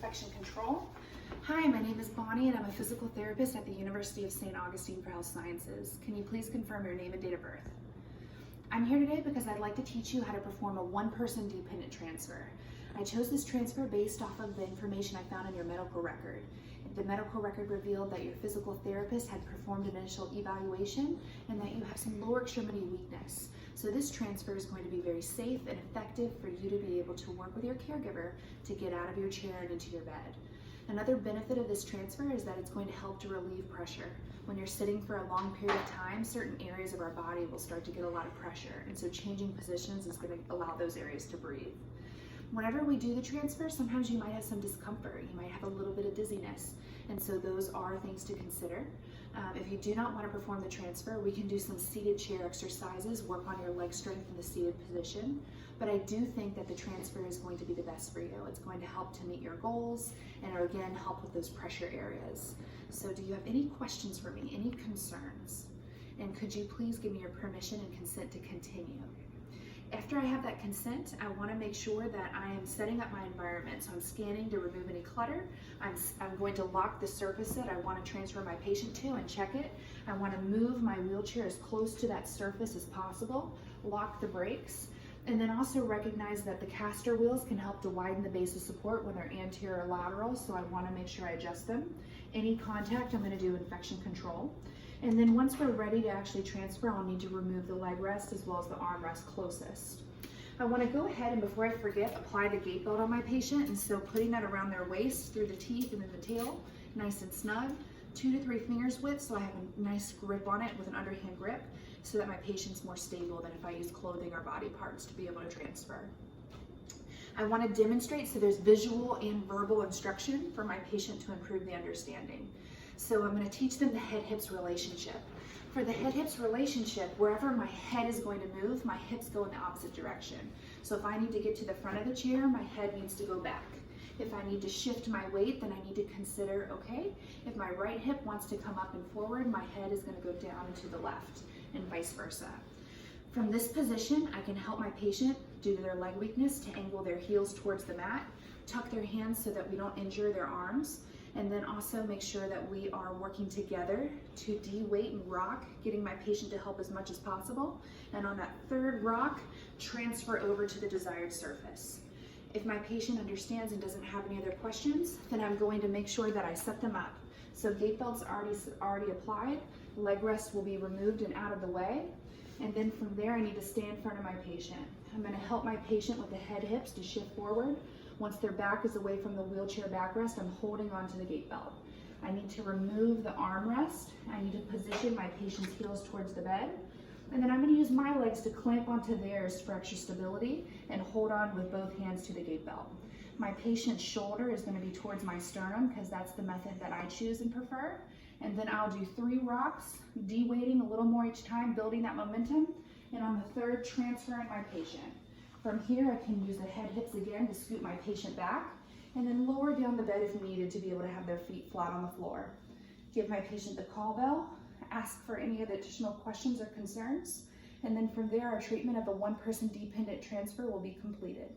infection control. Hi, my name is Bonnie and I'm a physical therapist at the University of St. Augustine for Health Sciences. Can you please confirm your name and date of birth? I'm here today because I'd like to teach you how to perform a one-person dependent transfer. I chose this transfer based off of the information I found in your medical record. The medical record revealed that your physical therapist had performed an initial evaluation and that you have some lower extremity weakness. So this transfer is going to be very safe and effective for you to be able to work with your caregiver to get out of your chair and into your bed. Another benefit of this transfer is that it's going to help to relieve pressure. When you're sitting for a long period of time, certain areas of our body will start to get a lot of pressure, and so changing positions is going to allow those areas to breathe. Whenever we do the transfer, sometimes you might have some discomfort, you might have a little bit of dizziness, and so those are things to consider. If you do not want to perform the transfer, we can do some seated chair exercises, work on your leg strength in the seated position, but I do think that the transfer is going to be the best for you. It's going to help to meet your goals and again help with those pressure areas. So do you have any questions for me, any concerns? And could you please give me your permission and consent to continue? After I have that consent, I want to make sure that I am setting up my environment. So I'm scanning to remove any clutter. I'm going to lock the surface that I want to transfer my patient to and check it. I want to move my wheelchair as close to that surface as possible, lock the brakes, and then also recognize that the caster wheels can help to widen the base of support when they're anterior or lateral, so I want to make sure I adjust them. Any contact, I'm going to do infection control. And then once we're ready to actually transfer, I'll need to remove the leg rest as well as the arm rest closest. I want to go ahead and, before I forget, apply the gait belt on my patient, and so putting that around their waist, through the teeth and then the tail, nice and snug, 2 to 3 fingers width, so I have a nice grip on it with an underhand grip, so that my patient's more stable than if I use clothing or body parts to be able to transfer. I want to demonstrate, so there's visual and verbal instruction for my patient to improve the understanding. So I'm going to teach them the head-hips relationship. For the head-hips relationship, wherever my head is going to move, my hips go in the opposite direction. So if I need to get to the front of the chair, my head needs to go back. If I need to shift my weight, then I need to consider, okay, if my right hip wants to come up and forward, my head is going to go down and to the left, and vice versa. From this position, I can help my patient, due to their leg weakness, to angle their heels towards the mat, tuck their hands so that we don't injure their arms, and then also make sure that we are working together to de-weight and rock, getting my patient to help as much as possible. And on that third rock, transfer over to the desired surface. If my patient understands and doesn't have any other questions, then I'm going to make sure that I set them up. So gait belt's already applied, leg rest will be removed and out of the way. And then from there, I need to stay in front of my patient. I'm going to help my patient with the head hips to shift forward. Once their back is away from the wheelchair backrest, I'm holding onto the gait belt. I need to remove the armrest. I need to position my patient's heels towards the bed. And then I'm going to use my legs to clamp onto theirs for extra stability and hold on with both hands to the gait belt. My patient's shoulder is going to be towards my sternum because that's the method that I choose and prefer. And then I'll do 3 rocks, de-weighting a little more each time, building that momentum. And on the third, transferring my patient. From here, I can use the head hips again to scoot my patient back, and then lower down the bed if needed to be able to have their feet flat on the floor. Give my patient the call bell, ask for any other additional questions or concerns, and then from there, our treatment of the one-person dependent transfer will be completed.